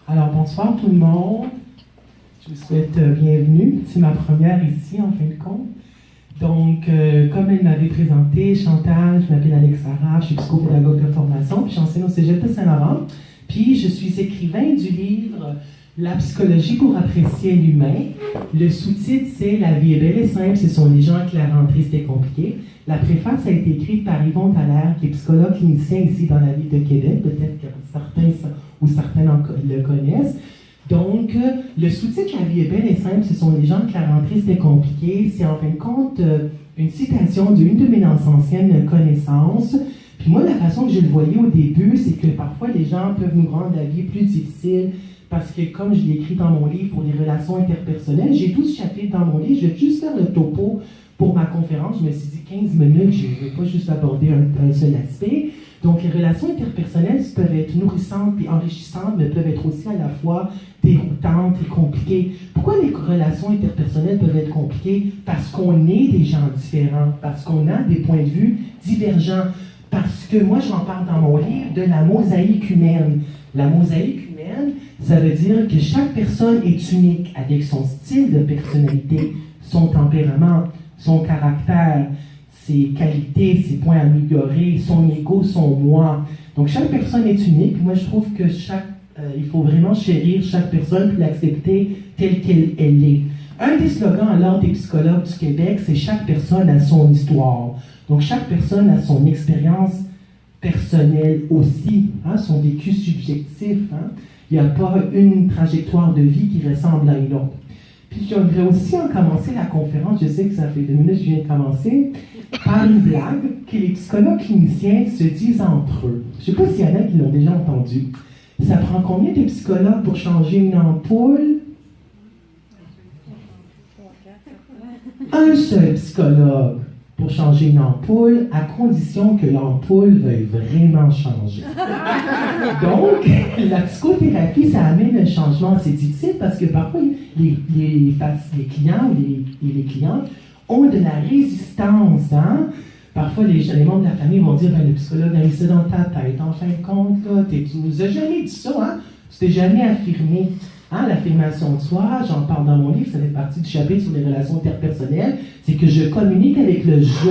Alors, bonsoir tout le monde. Je vous souhaite bienvenue. C'est ma première ici, en fin de compte. Donc, comme elle m'avait présenté, Chantal, je m'appelle Alexa Raff, je suis psychopédagogue de formation, puis j'enseigne au Cégep de Saint-Laurent. Puis, je suis écrivain du livre La psychologie pour apprécier l'humain. Le sous-titre, c'est La vie est belle et simple, ce sont les gens que la rentrée c'était compliqué. La préface a été écrite par Yvon Thaler, qui est psychologue clinicien ici dans la ville de Québec. Peut-être que certains le connaissent. Donc, le sous-titre « La vie est belle et simple, ce sont les gens que la rentrée c'était compliqué », c'est en fin de compte une citation d'une de mes anciennes connaissances. Puis moi, la façon que je le voyais au début, c'est que parfois les gens peuvent nous rendre la vie plus difficile parce que, comme je l'ai écrit dans mon livre pour les relations interpersonnelles, j'ai 12 chapitres dans mon livre, je vais juste faire le topo pour ma conférence. Je me suis dit 15 minutes, je ne vais pas juste aborder un seul aspect. Donc, les relations interpersonnelles peuvent être nourrissantes et enrichissantes, mais peuvent être aussi à la fois déroutantes et compliquées. Pourquoi les relations interpersonnelles peuvent être compliquées? Parce qu'on est des gens différents, parce qu'on a des points de vue divergents, parce que moi, j'en parle dans mon livre de la mosaïque humaine. La mosaïque humaine, ça veut dire que chaque personne est unique avec son style de personnalité, son tempérament, son caractère, ses qualités, ses points améliorés, son ego, son moi. Donc, chaque personne est unique. Moi, je trouve que il faut vraiment chérir chaque personne et l'accepter telle qu'elle est. Un des slogans à l'Ordre des psychologues du Québec, c'est « Chaque personne a son histoire ». Donc, chaque personne a son expérience personnelle aussi, son vécu subjectif. Il n'y a pas une trajectoire de vie qui ressemble à une autre. Puis j'aimerais aussi en commencer la conférence, je sais que ça fait 2 minutes que je viens de commencer, par une blague que les psychologues cliniciens se disent entre eux. Je ne sais pas s'il y en a qui l'ont déjà entendu. Ça prend combien de psychologues pour changer une ampoule? Un seul psychologue pour changer une ampoule, à condition que l'ampoule veuille vraiment changer. Donc, la psychothérapie, ça amène un changement assez difficile parce que parfois, les clients ou les clientes ont de la résistance. Parfois, les membres de la famille vont dire le psychologue a mis ça dans ta tête. En fin de compte, tu nous as jamais dit ça, Tu t'es jamais affirmé. L'affirmation de soi, j'en parle dans mon livre, ça fait partie du chapitre sur les relations interpersonnelles, c'est que je communique avec le je.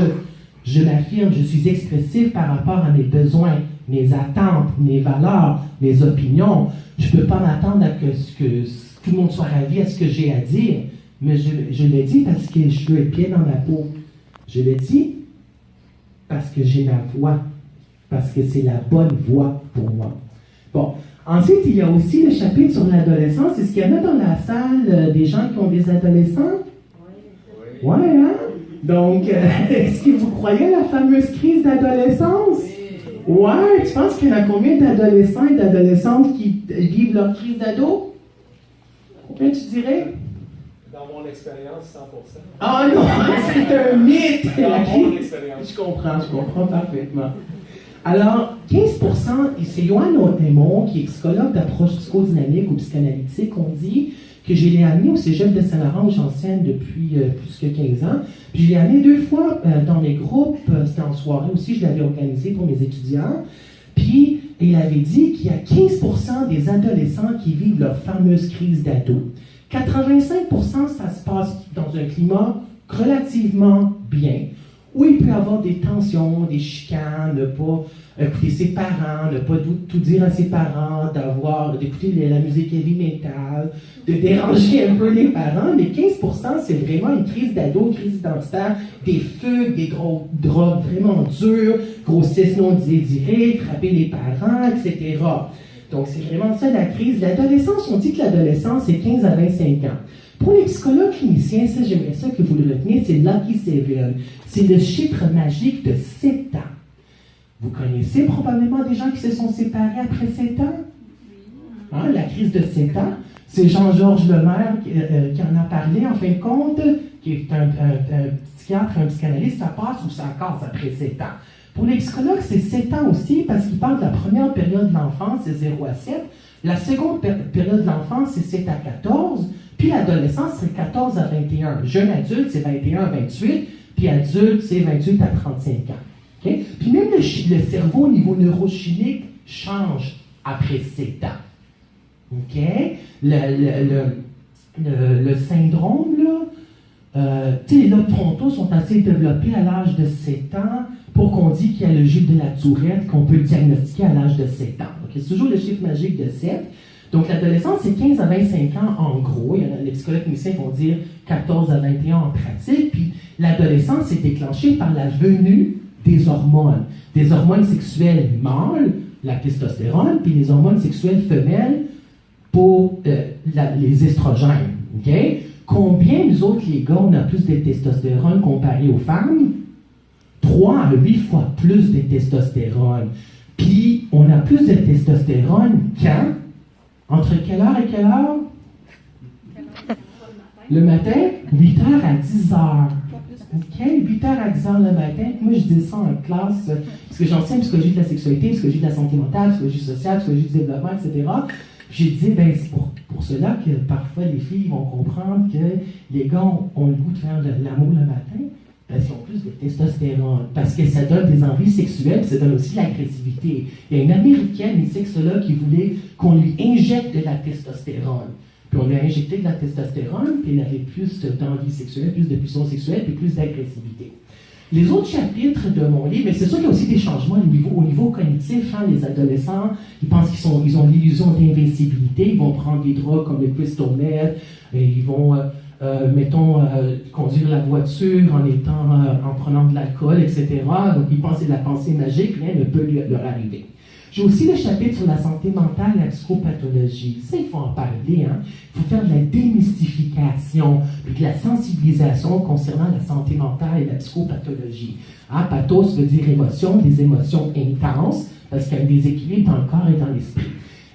Je m'affirme, je suis expressif par rapport à mes besoins, mes attentes, mes valeurs, mes opinions. Je ne peux pas m'attendre à ce que tout le monde soit ravi à ce que j'ai à dire, mais je le dis parce que je veux être bien dans ma peau. Je le dis parce que j'ai ma voix, parce que c'est la bonne voix pour moi. Bon. Ensuite, il y a aussi le chapitre sur l'adolescence. Est-ce qu'il y en a dans la salle des gens qui ont des adolescents? Oui. Ouais, Donc, est-ce que vous croyez à la fameuse crise d'adolescence? Oui. Ouais, tu penses qu'il y en a combien d'adolescents et d'adolescentes qui vivent leur crise d'ado? Combien tu dirais? Dans mon expérience, 100%. Ah non, c'est un mythe! Dans mon expérience. Je comprends parfaitement. Alors, 15%, et c'est Johan Raymond, qui est psychologue d'approche psychodynamique ou psychanalytique, on dit que je l'ai amené au Cégep de Saint-Laurent où j'enseigne depuis plus que 15 ans. Puis je l'ai amené 2 fois dans mes groupes, c'était en soirée aussi, je l'avais organisé pour mes étudiants. Puis il avait dit qu'il y a 15% des adolescents qui vivent leur fameuse crise d'ado. 85%, ça se passe dans un climat relativement bien, où il peut y avoir des tensions, des chicanes, ne pas écouter ses parents, ne pas tout dire à ses parents, d'écouter la musique heavy metal, de déranger un peu les parents, mais 15%, c'est vraiment une crise d'ado, une crise identitaire, des fugues, des gros drogues vraiment dures, grossesse non désirée, frapper les parents, etc. Donc, c'est vraiment ça la crise. L'adolescence, on dit que l'adolescence, c'est 15 à 25 ans. Pour les psychologues cliniciens, ça, j'aimerais ça que vous le reteniez, c'est Lucky 7. C'est le chiffre magique de 7 ans. Vous connaissez probablement des gens qui se sont séparés après 7 ans? La crise de 7 ans. C'est Jean-Georges Lemaire qui en a parlé, en fin de compte, qui est un psychiatre, un psychanalyste, ça passe ou ça casse après 7 ans. Pour les psychologues, c'est 7 ans aussi, parce qu'ils parlent de la première période de l'enfance, c'est 0 à 7. La seconde période de l'enfance, c'est 7 à 14. Puis l'adolescence, c'est 14 à 21. Jeune adulte, c'est 21 à 28. Puis adulte, c'est 28 à 35 ans. Okay? Puis même le cerveau au niveau neurochimique change après 7 ans. OK? Le syndrome, les lobes frontaux sont assez développés à l'âge de 7 ans pour qu'on dise qu'il y a le jus de la tourette qu'on peut diagnostiquer à l'âge de 7 ans. Donc, c'est toujours le chiffre magique de 7. Donc, l'adolescence, c'est 15 à 25 ans en gros. Les psychologues cliniciens vont dire 14 à 21 en pratique. Puis, l'adolescence est déclenchée par la venue des hormones sexuelles mâles, la testostérone, puis les hormones sexuelles femelles pour les estrogènes. Okay? Combien, nous autres, les gars, on a plus de testostérone comparé aux femmes? 3 à 8 fois plus de testostérone. Puis, on a plus de testostérone quand? Entre quelle heure et quelle heure? Le matin? 8h à 10h. OK? 8h à 10h le matin. Moi, je dis ça en classe, parce que j'enseigne psychologie de la sexualité, psychologie de la santé mentale, psychologie sociale, psychologie du développement, etc. J'ai dit, c'est pour cela que parfois les filles vont comprendre que les gars ont le goût de faire de l'amour le matin, parce qu'ils ont plus de testostérone, parce que ça donne des envies sexuelles, ça donne aussi l'agressivité. Il y a une Américaine, une sexologue, qui voulait qu'on lui injecte de la testostérone. Puis on lui a injecté de la testostérone, puis elle avait plus d'envie sexuelle, plus de puissance sexuelle, puis plus d'agressivité. Les autres chapitres de mon livre, mais c'est sûr qu'il y a aussi des changements au niveau cognitif. Les adolescents, ils pensent qu'ils ont l'illusion d'invincibilité, ils vont prendre des drogues comme le crystal meth, et ils vont, conduire la voiture en prenant de l'alcool, etc. Donc ils pensent que c'est de la pensée magique, rien ne peut leur arriver. J'ai aussi le chapitre sur la santé mentale et la psychopathologie. Ça, il faut en parler. Il faut faire de la démystification et de la sensibilisation concernant la santé mentale et la psychopathologie. Pathos veut dire émotion, des émotions intenses, parce qu'il y a un déséquilibre dans le corps et dans l'esprit.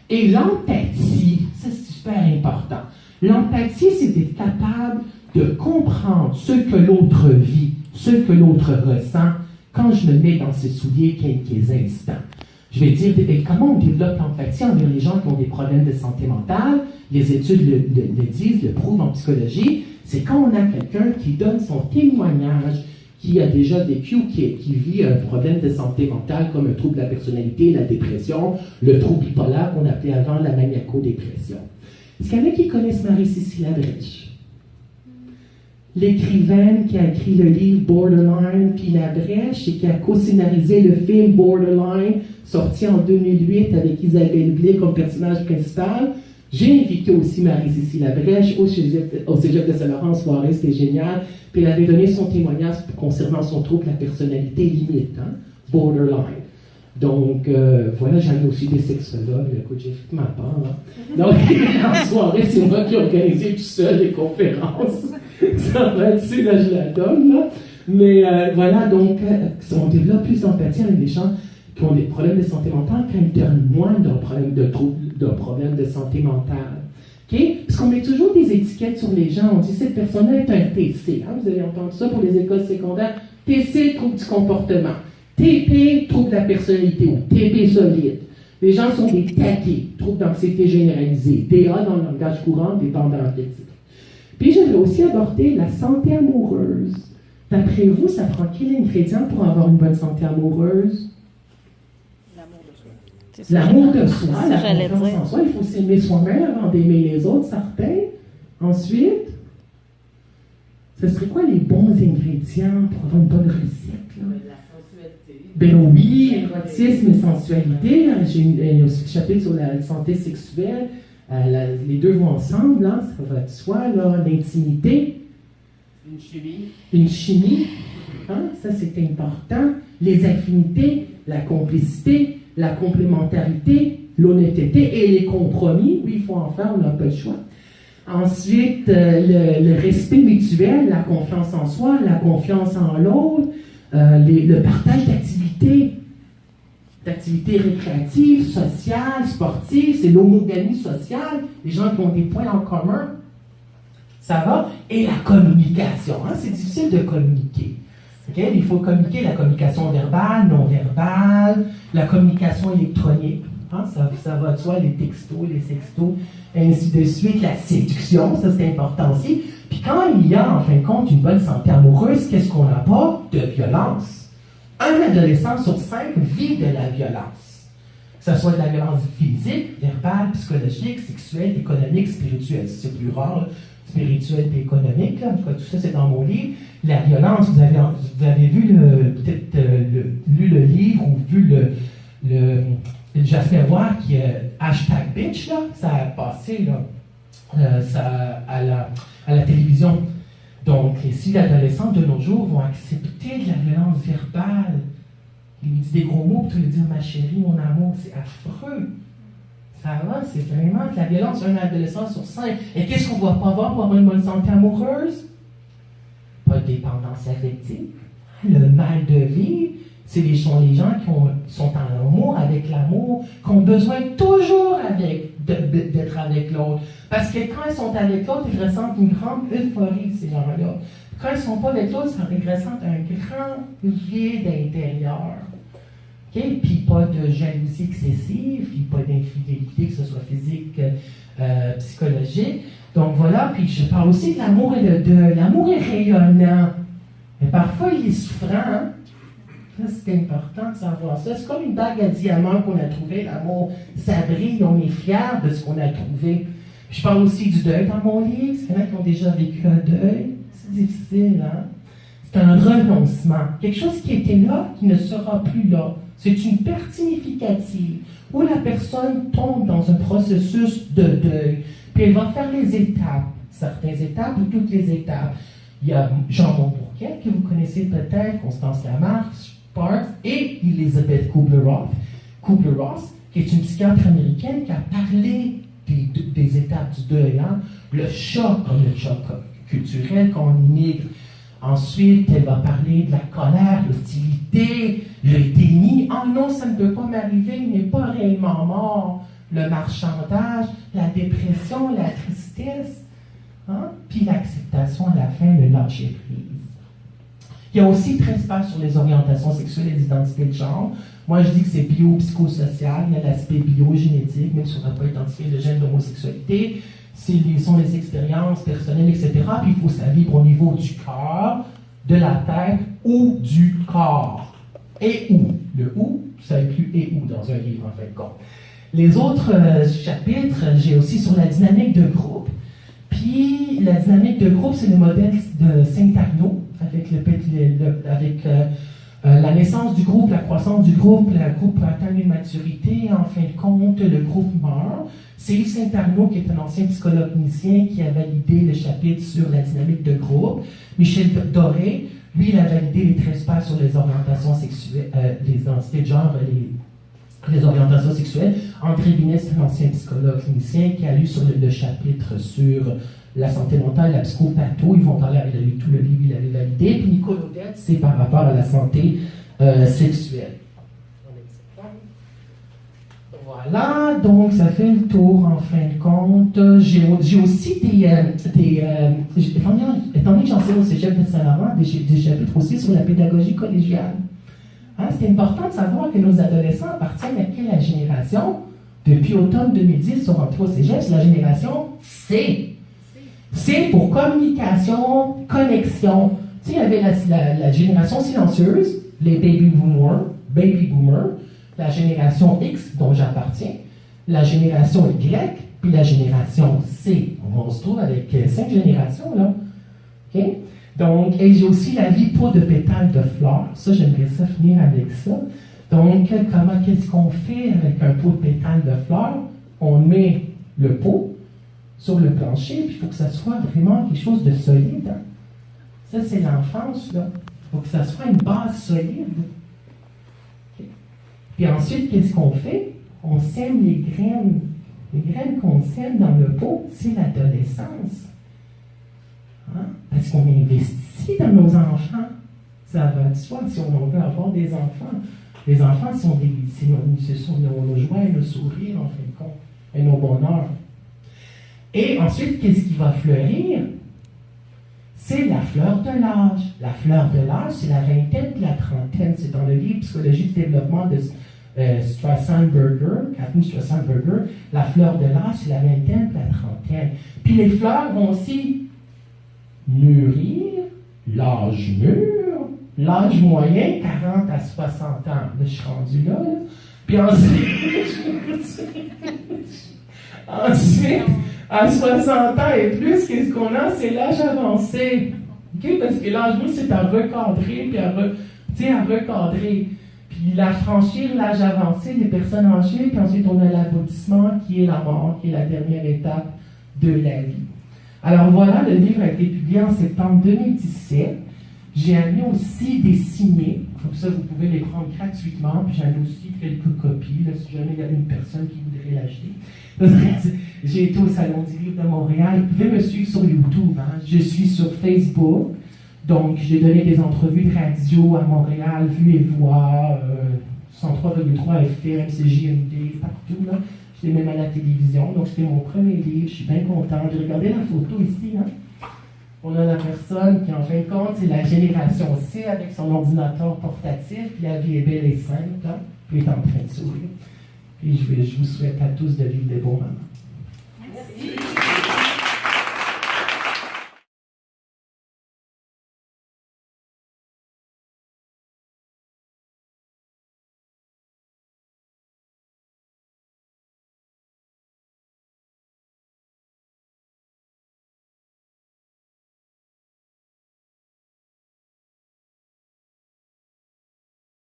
Et l'empathie, ça c'est super important. L'empathie, c'est d'être capable de comprendre ce que l'autre vit, ce que l'autre ressent, quand je me mets dans ses souliers quelques instants. Je vais dire comment on développe l'empathie envers les gens qui ont des problèmes de santé mentale. Les études le disent, le prouvent en psychologie. C'est quand on a quelqu'un qui donne son témoignage, qui a déjà vécu ou qui vit un problème de santé mentale comme un trouble de la personnalité, la dépression, le trouble bipolaire qu'on appelait avant la maniaco-dépression. Est-ce qu'il y en a qui connaissent Marie-Cécile Labrèche? L'écrivaine qui a écrit le livre Borderline, puis Labrèche, et qui a co-scénarisé le film Borderline, sorti en 2008 avec Isabelle Blais comme personnage principal. J'ai invité aussi Marie-Cécile Labrèche au Cégep de Saint-Laurent en soirée, c'était génial. Puis elle avait donné son témoignage concernant son trouble de la personnalité limite, Borderline. Donc, voilà, j'avais aussi des sexologues. Écoute, j'ai fait ma part. Donc, en soirée, c'est moi qui ai organisé tout seul les conférences. Ça va être là, je la donne, là. Mais voilà, donc, on développe plus d'empathie avec les gens qui ont des problèmes de santé mentale quand ils donnent moins d'un problème de santé mentale. Okay? Parce qu'on met toujours des étiquettes sur les gens. On dit, cette personne-là est un TC. Vous avez entendu ça pour les écoles secondaires. TC, trouble du comportement. TP, trouble de la personnalité, ou TP solide. Les gens sont des taqués, trouble d'anxiété généralisée. DA dans le langage courant, dépendant affectif. Puis j'aimerais aussi aborder la santé amoureuse. D'après vous, ça prend quel ingrédient pour avoir une bonne santé amoureuse? L'amour de soi, la confiance en soi. Il faut s'aimer soi-même avant d'aimer les autres, certains. Ensuite, ce serait quoi les bons ingrédients pour avoir une bonne recette? Là? Ben oui, érotisme et sensualité. J'ai aussi un chapitre sur la santé sexuelle. Les deux vont ensemble, ça va de soi, l'intimité. Une chimie. Ça, c'est important. Les affinités, la complicité, la complémentarité, l'honnêteté et les compromis. Oui, il faut en faire, on n'a pas le choix. Ensuite, le respect mutuel, la confiance en soi, la confiance en l'autre, le partage d'activités récréatives, sociales, sportives, c'est l'homogamie sociale, les gens qui ont des points en commun, ça va, et la communication, c'est difficile de communiquer. Okay? Il faut communiquer la communication verbale, non verbale, la communication électronique, ça va de soi, les textos, les sextos, ainsi de suite, la séduction, ça c'est important aussi. Puis quand il y a en fin de compte une bonne santé amoureuse, qu'est-ce qu'on n'a pas? De violence. Un adolescent sur 5 vit de la violence. ce soit de la violence physique, verbale, psychologique, sexuelle, économique, spirituelle. C'est plus rare, là. Spirituelle et économique. Là. En tout cas, tout ça, c'est dans mon livre. La violence, vous avez vu peut-être lu le livre ou vu le Jasper Ward qui est hashtag bitch, là, ça a passé là, à la télévision. Donc, si les adolescents de nos jours vont accepter de la violence verbale, ils disent des gros mots pour te dire ma chérie, mon amour, c'est affreux. Ça va, c'est vraiment de la violence, un adolescent sur 5. Et qu'est-ce qu'on ne doit pas voir pour avoir une bonne santé amoureuse? Pas de dépendance affective. Le mal de vivre, c'est les gens qui sont en amour avec l'amour, qui ont besoin toujours d'être avec l'autre. Parce que quand ils sont avec l'autre, ils ressentent une grande euphorie, ces gens-là. Quand ils ne sont pas avec l'autre, ils ressentent un grand vide intérieur. Okay? Puis pas de jalousie excessive, puis pas d'infidélité, que ce soit physique, psychologique. Donc voilà, puis je parle aussi de l'amour l'amour est rayonnant. Mais parfois, il est souffrant. Hein? Ça, c'est important de savoir ça. C'est comme une bague à diamants qu'on a trouvé. L'amour, ça brille, on est fiers de ce qu'on a trouvé. Je parle aussi du deuil dans mon livre. C'est quelqu'un qui ont déjà vécu un deuil. C'est difficile, hein? C'est un renoncement. Quelque chose qui était là, qui ne sera plus là. C'est une perte significative où la personne tombe dans un processus de deuil. Puis elle va faire les étapes, certaines étapes ou toutes les étapes. Il y a Jean Montbourquet, que vous connaissez peut-être, Constance Lamarche, Parks, et Elizabeth Kubler-Ross, qui est une psychiatre américaine qui a parlé des étapes du deuil. Hein? Le choc, comme le choc culturel quand on immigre. Ensuite, elle va parler de la colère, l'hostilité, le déni. « Ah non, ça ne peut pas m'arriver, il n'est pas réellement mort. » Le marchandage, la dépression, la tristesse. Hein? Puis l'acceptation à la fin, le lâcher prise. Il y a aussi 13 pages sur les orientations sexuelles et les identités de genre. Moi, je dis que c'est bio-psychosocial. Il y a l'aspect biogénétique, même si on n'a pas identifié le gène d'homosexualité. Ce sont les expériences personnelles, etc. Puis il faut ça vivre au niveau du corps, de la tête ou du corps. Et où? Le où, ça inclut et où dans un livre, en fin de compte. Les autres chapitres, j'ai aussi sur la dynamique de groupe. Puis la dynamique de groupe, c'est le modèle de Saint-Arnaud, avec la naissance du groupe, la croissance du groupe, le groupe atteint une maturité, en fin de compte, le groupe meurt. C'est Yves Saint-Arnaud, qui est un ancien psychologue clinicien, qui a validé le chapitre sur la dynamique de groupe. Michel Doré, lui, il a validé les 13 pages sur les orientations sexuelles, les identités de genre, les orientations sexuelles. André Binet, c'est un ancien psychologue clinicien qui a lu sur le chapitre sur la santé mentale, la psychopatho. Ils vont parler, il a lu tout le livre, il l'avait validé. Puis Nicole Odette, c'est par rapport à la santé sexuelle. Voilà, donc ça fait le tour en fin de compte. J'ai aussi étant donné que j'enseigne au Cégep de Saint-Laurent, des chapitres aussi sur la pédagogie collégiale. Hein, c'est important de savoir que nos adolescents appartiennent à quelle génération? Depuis automne 2010, ils sont rentrés au Cégep, c'est la génération C. C pour communication, connexion. Tu sais, il y avait la génération silencieuse, les baby boomers, la génération X, dont j'appartiens, la génération Y, puis la génération C. On se trouve avec 5 générations, là. OK? Donc, et j'ai aussi la vie pot de pétales de fleurs. Ça, j'aimerais ça finir avec ça. Donc, qu'est-ce qu'on fait avec un pot de pétales de fleurs? On met le pot sur le plancher, puis il faut que ça soit vraiment quelque chose de solide. Hein? Ça, c'est l'enfance, là. Il faut que ça soit une base solide. Okay. Puis ensuite, qu'est-ce qu'on fait? On sème les graines. Les graines qu'on sème dans le pot, c'est l'adolescence. Hein? Parce qu'on investit dans nos enfants. Ça va de soi si on veut avoir des enfants. Les enfants, ce sont nos joies et nos sourires, en fin de compte, et nos bonheurs. Et ensuite, qu'est-ce qui va fleurir? C'est la fleur de l'âge. La fleur de l'âge, c'est la vingtaine et la trentaine. C'est dans le livre Psychologie du développement de Catherine Strassenberger. La fleur de l'âge, c'est la vingtaine et la trentaine. Puis les fleurs vont aussi mûrir, l'âge mûr, L'âge moyen, 40 à 60 ans. Là, je suis rendu là. Puis ensuite, à 60 ans et plus, qu'est-ce qu'on a? C'est l'âge avancé. Okay? Parce que l'âge, moi, c'est à recadrer, puis à recadrer. Puis à franchir l'âge avancé des personnes âgées, puis ensuite on a l'aboutissement qui est la mort, qui est la dernière étape de la vie. Alors voilà, le livre a été publié en septembre 2017. J'ai amené aussi des signés, comme ça vous pouvez les prendre gratuitement, puis j'ai amené aussi quelques copies, là, si jamais il y a une personne qui voudrait l'acheter. J'ai été au Salon du Livre de Montréal. Vous pouvez me suivre sur YouTube. Hein. Je suis sur Facebook. Donc, j'ai donné des entrevues de radio à Montréal, Vue et Voix, 103,3 FM, CJMD, partout. Là. J'étais même à la télévision. Donc, c'était mon premier livre. Je suis bien content. J'ai regardé la photo ici. Hein. On a la personne qui, en fin de compte, c'est la génération C avec son ordinateur portatif. Puis la vie est belle et simple. Hein. Puis elle est en train de sourire. Et je vous souhaite à tous de vivre des bons moments. Merci.